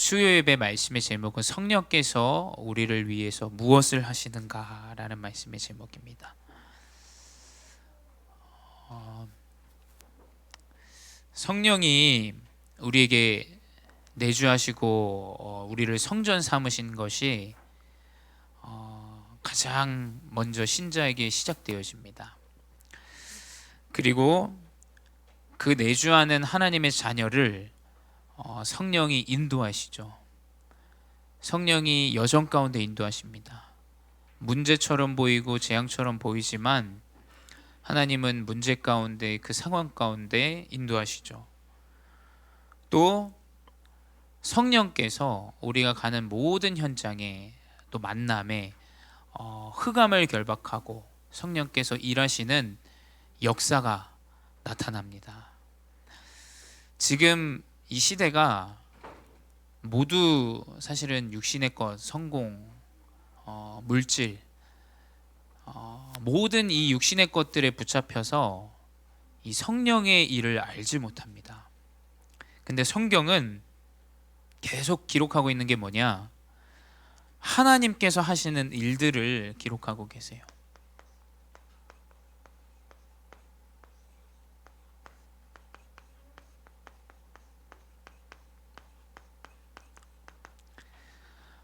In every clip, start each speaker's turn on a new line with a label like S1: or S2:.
S1: 수요 예배 말씀의 제목은 성령께서 우리를 위해서 무엇을 하시는가라는 말씀의 제목입니다. 성령이 우리에게 내주하시고 우리를 성전 삼으신 것이 가장 먼저 신자에게 시작되어집니다. 그리고 그 내주하는 하나님의 자녀를 성령이 인도하시죠. 성령이 여정 가운데 인도하십니다. 문제처럼 보이고 재앙처럼 보이지만 하나님은 문제 가운데, 그 상황 가운데 인도하시죠. 또 성령께서 우리가 가는 모든 현장에, 또 만남에 흑암을 결박하고 성령께서 일하시는 역사가 나타납니다. 지금 이 시대가 모두 사실은 육신의 것, 성공, 물질, 모든 이 육신의 것들에 붙잡혀서 이 성령의 일을 알지 못합니다. 근데 성경은 계속 기록하고 있는 게 뭐냐? 하나님께서 하시는 일들을 기록하고 계세요.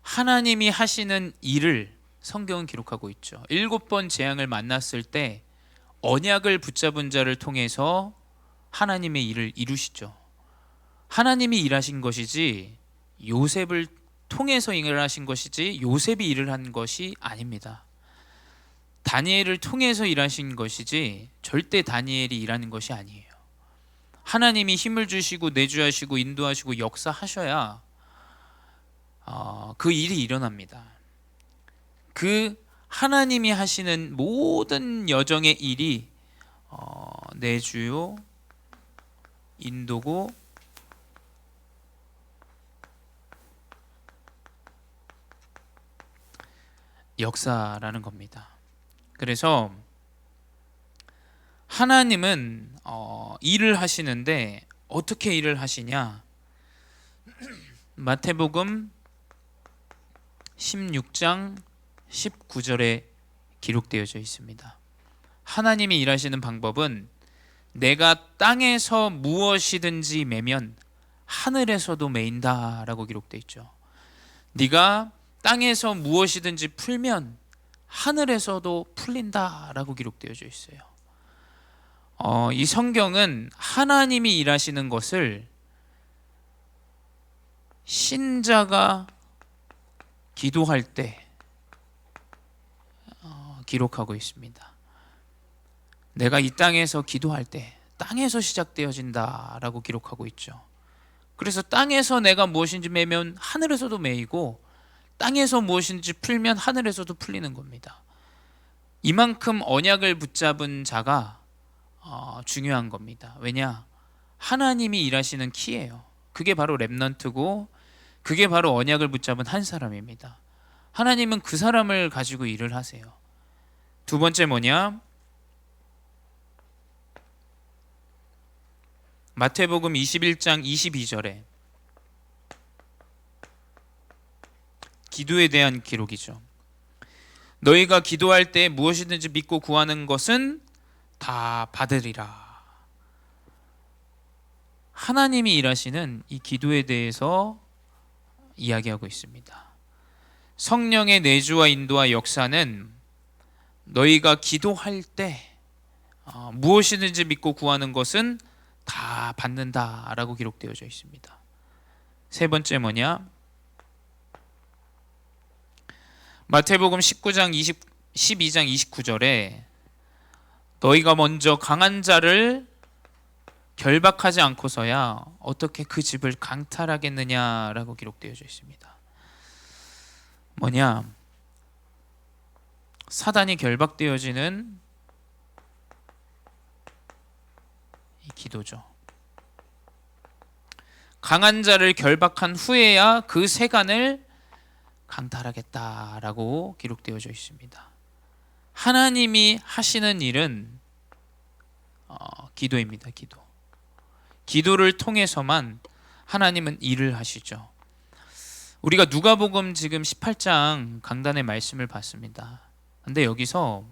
S1: 하나님이 하시는 일을 성경은 기록하고 있죠. 7번 재앙을 만났을 때 언약을 붙잡은 자를 통해서 하나님의 일을 이루시죠. 하나님이 일하신 것이지 요셉을 통해서 일을 하신 것이지 요셉이 일을 한 것이 아닙니다. 다니엘을 통해서 일하신 것이지 절대 다니엘이 일하는 것이 아니에요. 하나님이 힘을 주시고 내주하시고 인도하시고 역사하셔야 그 일이 일어납니다. 그 하나님이 하시는 모든 여정의 일이 내주요, 인도고, 역사라는 겁니다. 그래서 하나님은 일을 하시는데 어떻게 일을 하시냐? 마태복음 16장 19절에 기록되어져 있습니다. 하나님이 일하시는 방법은 내가 땅에서 무엇이든지 매면 하늘에서도 매인다라고 기록되어 있죠. 네가 땅에서 무엇이든지 풀면 하늘에서도 풀린다라고 기록되어져 있어요. 이 성경은 하나님이 일하시는 것을 신자가 기도할 때 기록하고 있습니다. 내가 이 땅에서 기도할 때 땅에서 시작되어진다라고 기록하고 있죠. 그래서 땅에서 내가 무엇인지 매면 하늘에서도 매이고 땅에서 무엇인지 풀면 하늘에서도 풀리는 겁니다. 이만큼 언약을 붙잡은 자가 중요한 겁니다. 왜냐? 하나님이 일하시는 키예요. 그게 바로 렘넌트고 그게 바로 언약을 붙잡은 한 사람입니다. 하나님은 그 사람을 가지고 일을 하세요. 두 번째 뭐냐? 마태복음 21장 22절에 기도에 대한 기록이죠. 너희가 기도할 때 무엇이든지 믿고 구하는 것은 다 받으리라. 하나님이 일하시는 이 기도에 대해서 이야기하고 있습니다. 성령의 내주와 인도와 역사는 너희가 기도할 때 무엇이든지 믿고 구하는 것은 다 받는다라고 기록되어져 있습니다. 세 번째 뭐냐? 마태복음 12장 12장 29절에 너희가 먼저 강한 자를 결박하지 않고서야 어떻게 그 집을 강탈하겠느냐라고 기록되어져 있습니다. 뭐냐? 사단이 결박되어지는 이 기도죠. 강한 자를 결박한 후에야 그 세간을 강탈하겠다라고 기록되어져 있습니다. 하나님이 하시는 일은 기도입니다. 기도를 통해서만 하나님은 일을 하시죠. 우리가 누가복음 지금 18장 강단의 말씀을 봤습니다. 근데 여기서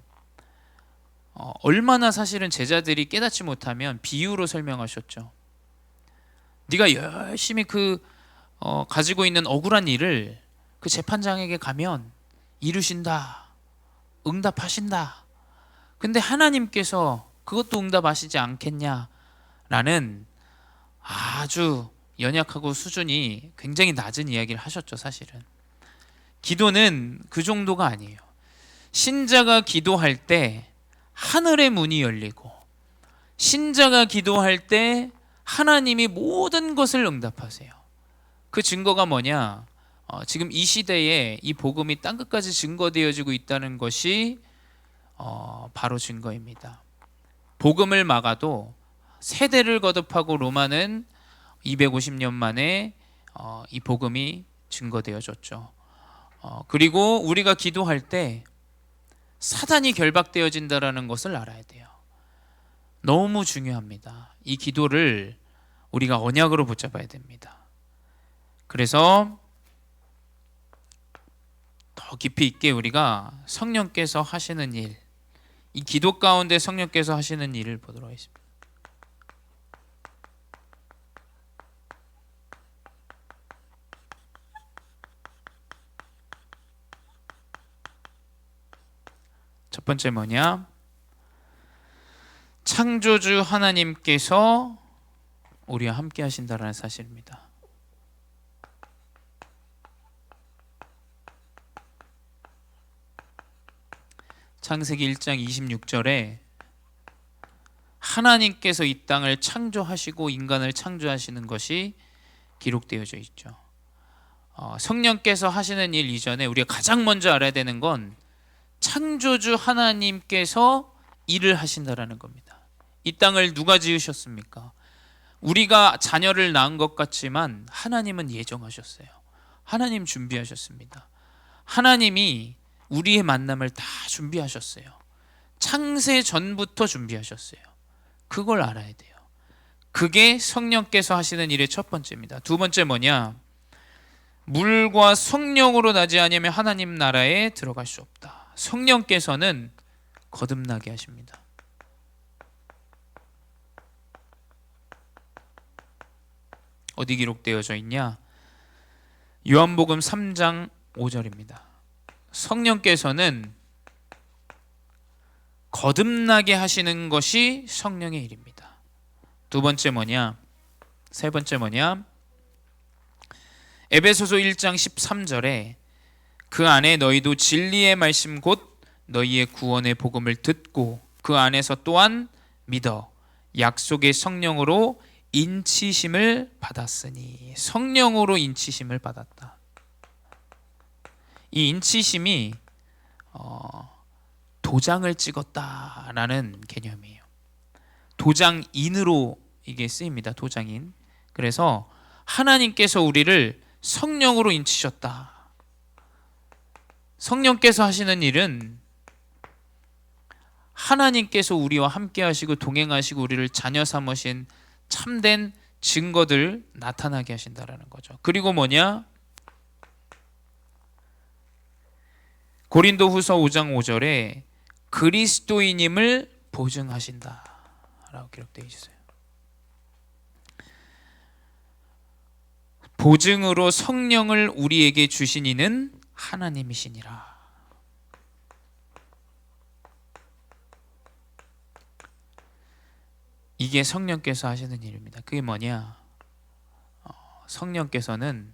S1: 얼마나 사실은 제자들이 깨닫지 못하면 비유로 설명하셨죠. 네가 열심히 가지고 있는 억울한 일을 그 재판장에게 가면 이루신다, 응답하신다. 근데 하나님께서 그것도 응답하시지 않겠냐라는 아주 연약하고 수준이 굉장히 낮은 이야기를 하셨죠. 사실은 기도는 그 정도가 아니에요. 신자가 기도할 때 하늘의 문이 열리고, 신자가 기도할 때 하나님이 모든 것을 응답하세요. 그 증거가 뭐냐? 지금 이 시대에 이 복음이 땅끝까지 증거되어지고 있다는 것이 바로 증거입니다. 복음을 막아도 세대를 거듭하고 로마는 250년 만에 이 복음이 증거되어졌죠. 그리고 우리가 기도할 때 사단이 결박되어진다는 것을 알아야 돼요. 너무 중요합니다. 이 기도를 우리가 언약으로 붙잡아야 됩니다. 그래서 더 깊이 있게 우리가 성령께서 하시는 일, 이 기도 가운데 성령께서 하시는 일을 보도록 하겠습니다. 첫 번째 뭐냐? 창조주 하나님께서 우리와 함께 하신다라는 사실입니다. 창세기 1장 26절에 하나님께서 이 땅을 창조하시고 인간을 창조하시는 것이 기록되어져 있죠. 성령께서 하시는 일 이전에 우리가 가장 먼저 알아야 되는 건 창조주 하나님께서 일을 하신다라는 겁니다. 이 땅을 누가 지으셨습니까? 우리가 자녀를 낳은 것 같지만 하나님은 예정하셨어요. 하나님 준비하셨습니다. 하나님이 우리의 만남을 다 준비하셨어요. 창세 전부터 준비하셨어요. 그걸 알아야 돼요. 그게 성령께서 하시는 일의 첫 번째입니다. 두 번째 뭐냐? 물과 성령으로 나지 않으면 하나님 나라에 들어갈 수 없다. 성령께서는 거듭나게 하십니다. 어디 기록되어져 있냐? 요한복음 3장 5절입니다. 성령께서는 거듭나게 하시는 것이 성령의 일입니다. 두 번째 뭐냐? 세 번째 뭐냐? 에베소서 1장 13절에 그 안에 너희도 진리의 말씀 곧 너희의 구원의 복음을 듣고 그 안에서 또한 믿어 약속의 성령으로 인치심을 받았으니. 성령으로 인치심을 받았다. 이 인치심이 도장을 찍었다라는 개념이에요. 도장인으로 이게 쓰입니다. 도장인. 그래서 하나님께서 우리를 성령으로 인치셨다. 성령께서 하시는 일은 하나님께서 우리와 함께 하시고 동행하시고 우리를 자녀 삼으신 참된 증거들 나타나게 하신다라는 거죠. 그리고 뭐냐? 고린도후서 5장 5절에 그리스도인임을 보증하신다 라고 기록되어 있어요. 보증으로 성령을 우리에게 주신 이는 하나님이시니라. 이게 성령께서 하시는 일입니다. 그게 뭐냐? 성령께서는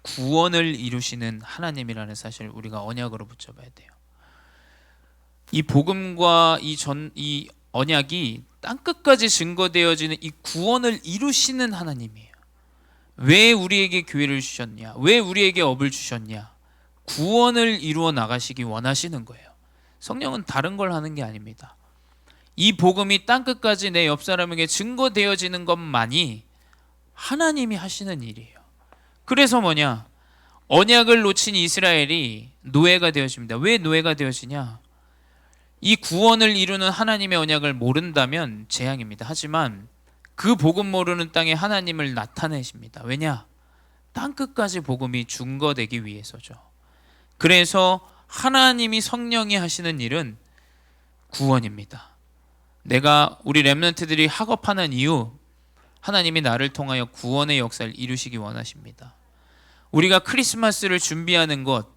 S1: 구원을 이루시는 하나님이라는 사실을 우리가 언약으로 붙잡아야 돼요. 이 복음과 이 언약이 땅끝까지 증거되어지는 이 구원을 이루시는 하나님이에요. 왜 우리에게 교회를 주셨냐? 왜 우리에게 업을 주셨냐? 구원을 이루어 나가시기 원하시는 거예요. 성령은 다른 걸 하는 게 아닙니다. 이 복음이 땅끝까지 내 옆 사람에게 증거되어지는 것만이 하나님이 하시는 일이에요. 그래서 뭐냐? 언약을 놓친 이스라엘이 노예가 되어집니다. 왜 노예가 되어지냐? 이 구원을 이루는 하나님의 언약을 모른다면 재앙입니다. 하지만 그 복음 모르는 땅에 하나님을 나타내십니다. 왜냐? 땅끝까지 복음이 증거되기 위해서죠. 그래서 하나님이 성령이 하시는 일은 구원입니다. 내가 우리 렘넌트들이 학업하는 이유, 하나님이 나를 통하여 구원의 역사를 이루시기 원하십니다. 우리가 크리스마스를 준비하는 것,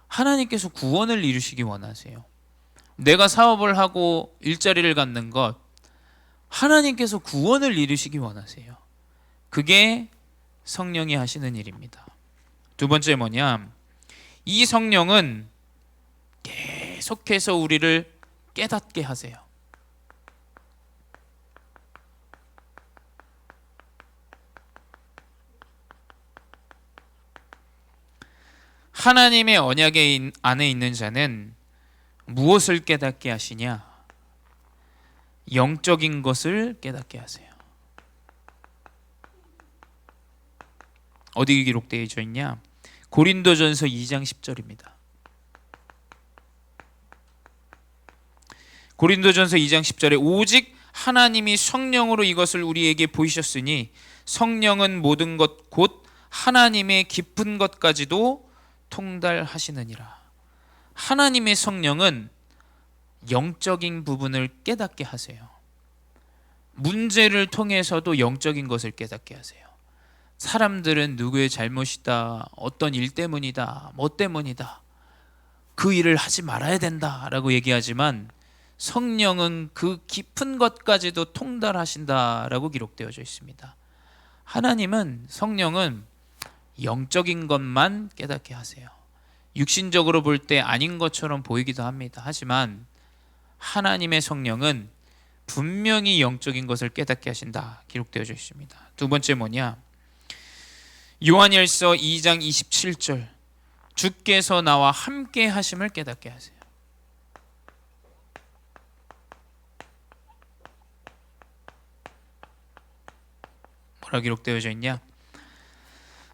S1: 하나님께서 구원을 이루시기 원하세요. 내가 사업을 하고 일자리를 갖는 것, 하나님께서 구원을 이루시기 원하세요. 그게 성령이 하시는 일입니다. 두 번째 뭐냐? 이 성령은 계속해서 우리를 깨닫게 하세요. 하나님의 언약의 안에 있는 자는 무엇을 깨닫게 하시냐? 영적인 것을 깨닫게 하세요. 어디 기록되어 있냐? 고린도전서 2장 10절입니다. 고린도전서 2장 10절에 오직 하나님이 성령으로 이것을 우리에게 보이셨으니 성령은 모든 것 곧 하나님의 깊은 것까지도 통달하시느니라. 하나님의 성령은 영적인 부분을 깨닫게 하세요. 문제를 통해서도 영적인 것을 깨닫게 하세요. 사람들은 누구의 잘못이다, 어떤 일 때문이다, 뭐 때문이다, 그 일을 하지 말아야 된다라고 얘기하지만 성령은 그 깊은 것까지도 통달하신다라고 기록되어져 있습니다. 하나님은, 성령은 영적인 것만 깨닫게 하세요. 육신적으로 볼 때 아닌 것처럼 보이기도 합니다. 하지만 하나님의 성령은 분명히 영적인 것을 깨닫게 하신다 기록되어져 있습니다. 두 번째 뭐냐? 요한일서 2장 27절, 주께서 나와 함께 하심을 깨닫게 하세요. 뭐라 기록되어져 있냐?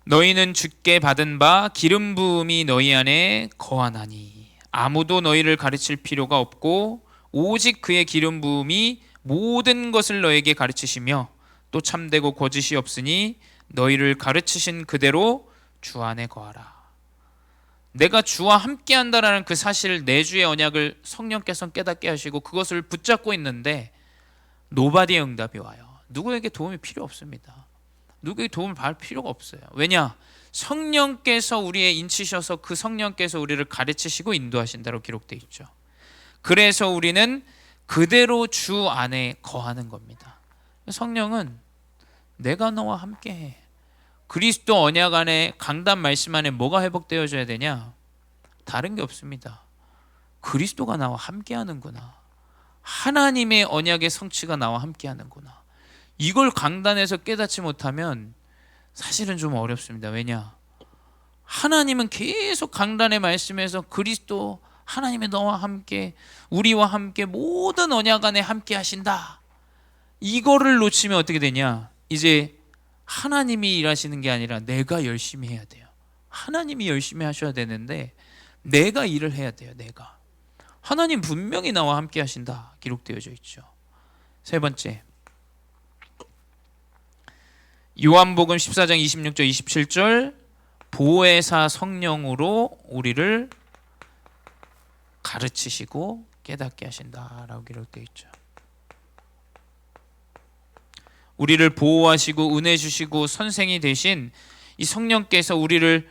S1: 너희는 주께 받은 바 기름 부음이 너희 안에 거하나니 아무도 너희를 가르칠 필요가 없고 오직 그의 기름 부음이 모든 것을 너에게 가르치시며 또 참되고 거짓이 없으니 너희를 가르치신 그대로 주 안에 거하라. 내가 주와 함께 한다라는 그 사실, 내 주의 언약을 성령께서 깨닫게 하시고 그것을 붙잡고 있는데 노바디의 응답이 와요. 누구에게 도움이 필요 없습니다. 누구에게 도움을 받을 필요가 없어요. 왜냐? 성령께서 우리에 인치셔서 그 성령께서 우리를 가르치시고 인도하신다고 기록되어 있죠. 그래서 우리는 그대로 주 안에 거하는 겁니다. 성령은 내가 너와 함께해. 그리스도 언약 안에, 강단 말씀 안에 뭐가 회복되어져야 되냐? 다른 게 없습니다. 그리스도가 나와 함께하는구나. 하나님의 언약의 성취가 나와 함께하는구나. 이걸 강단에서 깨닫지 못하면 사실은 좀 어렵습니다. 왜냐? 하나님은 계속 강단의 말씀에서 그리스도, 하나님의 너와 함께, 우리와 함께 모든 언약 안에 함께 하신다. 이거를 놓치면 어떻게 되냐? 이제 하나님이 일하시는 게 아니라 내가 열심히 해야 돼요. 하나님이 열심히 하셔야 되는데 내가 일을 해야 돼요. 내가. 하나님 분명히 나와 함께 하신다 기록되어져 있죠. 세 번째, 요한복음 14장 26절 27절, 보혜사 성령으로 우리를 가르치시고 깨닫게 하신다라고 기록되어 있죠. 우리를 보호하시고 은혜 주시고 선생이 되신 이 성령께서 우리를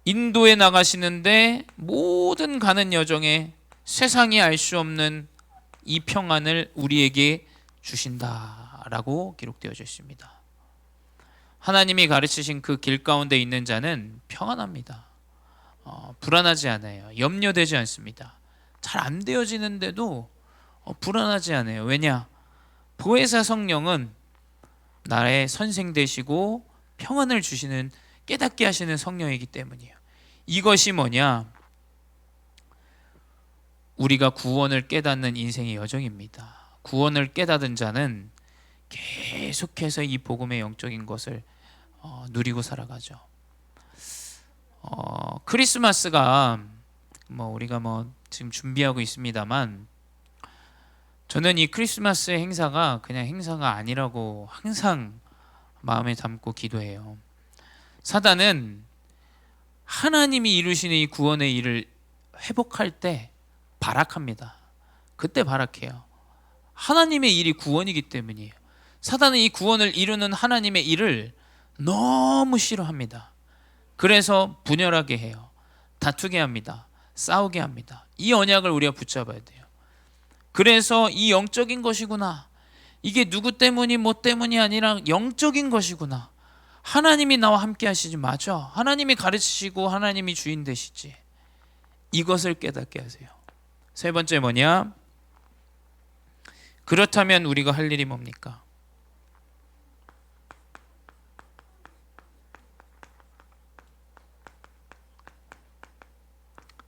S1: 인도해 나가시는데 모든 가는 여정에 세상이 알 수 없는 이 평안을 우리에게 주신다라고 기록되어져 있습니다. 하나님이 가르치신 그 길 가운데 있는 자는 평안합니다. 불안하지 않아요. 염려되지 않습니다. 잘 안 되어지는데도 불안하지 않아요. 왜냐? 보혜사 성령은 나의 선생 되시고 평안을 주시는, 깨닫게 하시는 성령이기 때문이에요. 이것이 뭐냐? 우리가 구원을 깨닫는 인생의 여정입니다. 구원을 깨닫은 자는 계속해서 이 복음의 영적인 것을 누리고 살아가죠. 크리스마스가 우리가 지금 준비하고 있습니다만, 저는 이 크리스마스 행사가 그냥 행사가 아니라고 항상 마음에 담고 기도해요. 사단은 하나님이 이루시는 이 구원의 일을 회복할 때 발악합니다. 그때 발악해요. 하나님의 일이 구원이기 때문이에요. 사단은 이 구원을 이루는 하나님의 일을 너무 싫어합니다. 그래서 분열하게 해요. 다투게 합니다. 싸우게 합니다. 이 언약을 우리가 붙잡아야 돼요. 그래서 이 영적인 것이구나, 이게 누구 때문이 뭐 때문이 아니라 영적인 것이구나, 하나님이 나와 함께 하시지, 맞아, 하나님이 가르치시고 하나님이 주인 되시지, 이것을 깨닫게 하세요. 세 번째 뭐냐? 그렇다면 우리가 할 일이 뭡니까?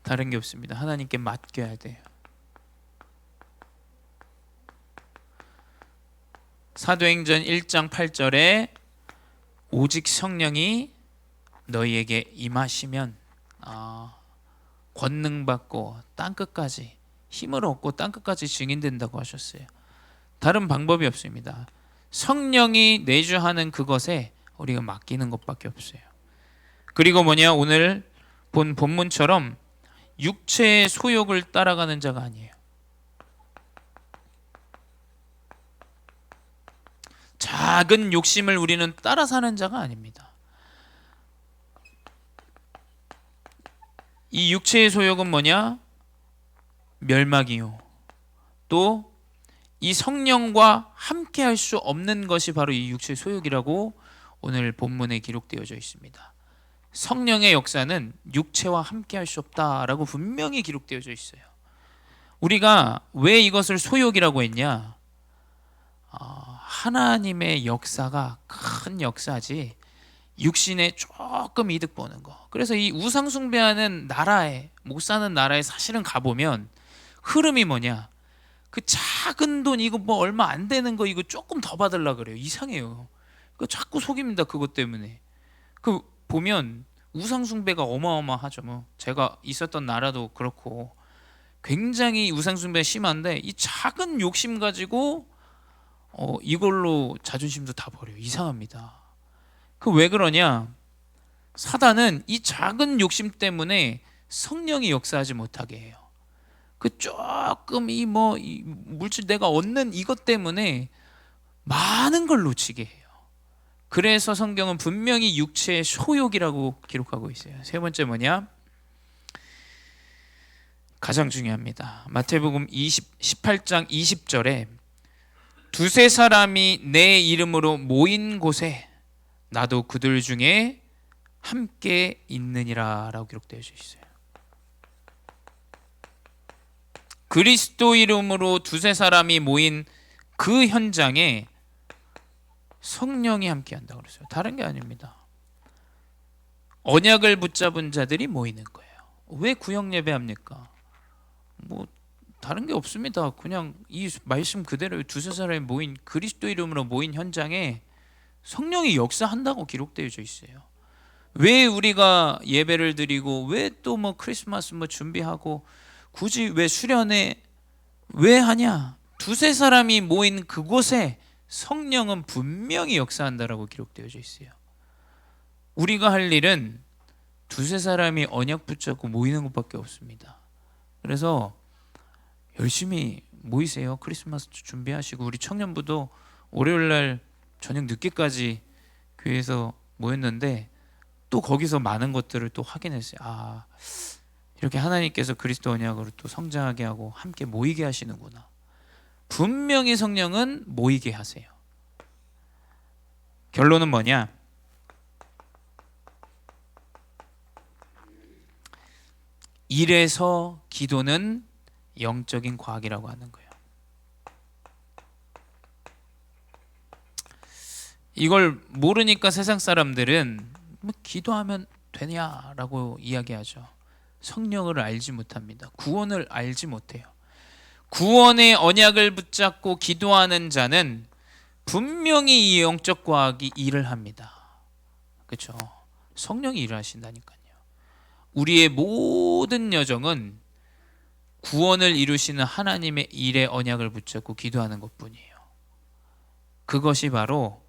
S1: 다른 게 없습니다. 하나님께 맡겨야 돼요. 사도행전 1장 8절에 오직 성령이 너희에게 임하시면 권능받고 땅끝까지 힘을 얻고 땅끝까지 증인된다고 하셨어요. 다른 방법이 없습니다. 성령이 내주하는 그것에 우리가 맡기는 것밖에 없어요. 그리고 뭐냐, 오늘 본 본문처럼 육체의 소욕을 따라가는 자가 아니에요. 작은 욕심을 우리는 따라 사는 자가 아닙니다. 이 육체의 소욕은 뭐냐? 멸망이요. 또 이 성령과 함께 할 수 없는 것이 바로 이 육체의 소욕이라고 오늘 본문에 기록되어져 있습니다. 성령의 역사는 육체와 함께 할 수 없다라고 분명히 기록되어져 있어요. 우리가 왜 이것을 소욕이라고 했냐? 하나님의 역사가 큰 역사지 육신에 조금 이득 보는 거. 그래서 이 우상 숭배하는 나라에, 못 사는 나라에 사실은 가보면 흐름이 뭐냐, 그 작은 돈 이거 뭐 얼마 안 되는 거 이거 조금 더 받으려고 그래요. 이상해요. 그 자꾸 속입니다. 그것 때문에. 그 보면 우상 숭배가 어마어마하죠. 뭐 제가 있었던 나라도 그렇고 굉장히 우상 숭배가 심한데 이 작은 욕심 가지고 이걸로 자존심도 다 버려요. 이상합니다. 그 왜 그러냐? 사단은 이 작은 욕심 때문에 성령이 역사하지 못하게 해요. 그 조금 이 물질 내가 얻는 이것 때문에 많은 걸 놓치게 해요. 그래서 성경은 분명히 육체의 소욕이라고 기록하고 있어요. 세 번째 뭐냐? 가장 중요합니다. 마태복음 18장 20절에 두세 사람이 내 이름으로 모인 곳에 나도 그들 중에 함께 있느니라 라고 기록되어 있어요. 그리스도 이름으로 두세 사람이 모인 그 현장에 성령이 함께 한다고 그랬어요. 다른 게 아닙니다. 언약을 붙잡은 자들이 모이는 거예요. 왜 구역 예배합니까? 뭐 다른 게 없습니다. 그냥 이 말씀 그대로 두세 사람이 모인, 그리스도 이름으로 모인 현장에 성령이 역사한다고 기록되어져 있어요. 왜 우리가 예배를 드리고 왜 또 뭐 크리스마스 뭐 준비하고 굳이 왜 수련회 왜 하냐? 두세 사람이 모인 그곳에 성령은 분명히 역사한다라고 기록되어져 있어요. 우리가 할 일은 두세 사람이 언약 붙잡고 모이는 것밖에 없습니다. 그래서 열심히 모이세요. 크리스마스 준비하시고 우리 청년부도 월요일날 저녁 늦게까지 교회에서 모였는데 또 거기서 많은 것들을 또 확인했어요. 이렇게 하나님께서 그리스도 언약으로 또 성장하게 하고 함께 모이게 하시는구나. 분명히 성령은 모이게 하세요. 결론은 뭐냐? 이래서 기도는 영적인 과학이라고 하는 거예요. 이걸 모르니까 세상 사람들은 뭐 기도하면 되냐라고 이야기하죠. 성령을 알지 못합니다. 구원을 알지 못해요. 구원의 언약을 붙잡고 기도하는 자는 분명히 이 영적 과학이 일을 합니다. 그렇죠? 성령이 일을 하신다니까요. 우리의 모든 여정은 구원을 이루시는 하나님의 일의 언약을 붙잡고 기도하는 것뿐이에요. 그것이 바로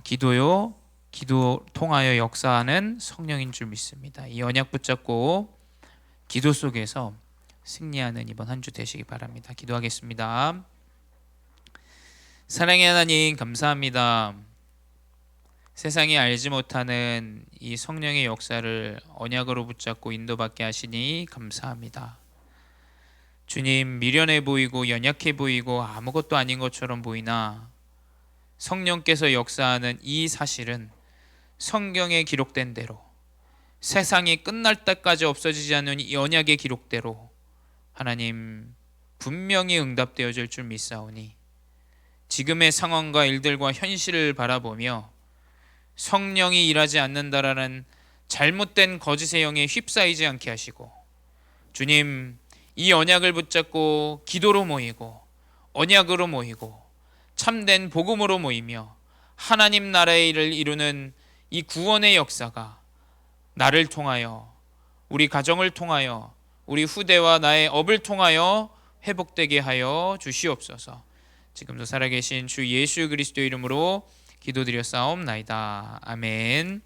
S1: 기도요 기도 통하여 역사하는 성령인 줄 믿습니다. 이 언약 붙잡고 기도 속에서 승리하는 이번 한 주 되시기 바랍니다. 기도하겠습니다. 사랑의 하나님, 감사합니다. 세상이 알지 못하는 이 성령의 역사를 언약으로 붙잡고 인도받게 하시니 감사합니다. 주님, 미련해 보이고 연약해 보이고 아무것도 아닌 것처럼 보이나 성령께서 역사하는 이 사실은 성경에 기록된 대로, 세상이 끝날 때까지 없어지지 않는 이 언약의 기록대로 하나님 분명히 응답되어질 줄 믿사오니 지금의 상황과 일들과 현실을 바라보며 성령이 일하지 않는다라는 잘못된 거짓의 영에 휩싸이지 않게 하시고, 주님, 이 언약을 붙잡고 기도로 모이고 언약으로 모이고 참된 복음으로 모이며 하나님 나라의 일을 이루는 이 구원의 역사가 나를 통하여, 우리 가정을 통하여, 우리 후대와 나의 업을 통하여 회복되게 하여 주시옵소서. 지금도 살아계신 주 예수 그리스도 이름으로 기도드렸사옵나이다. 아멘.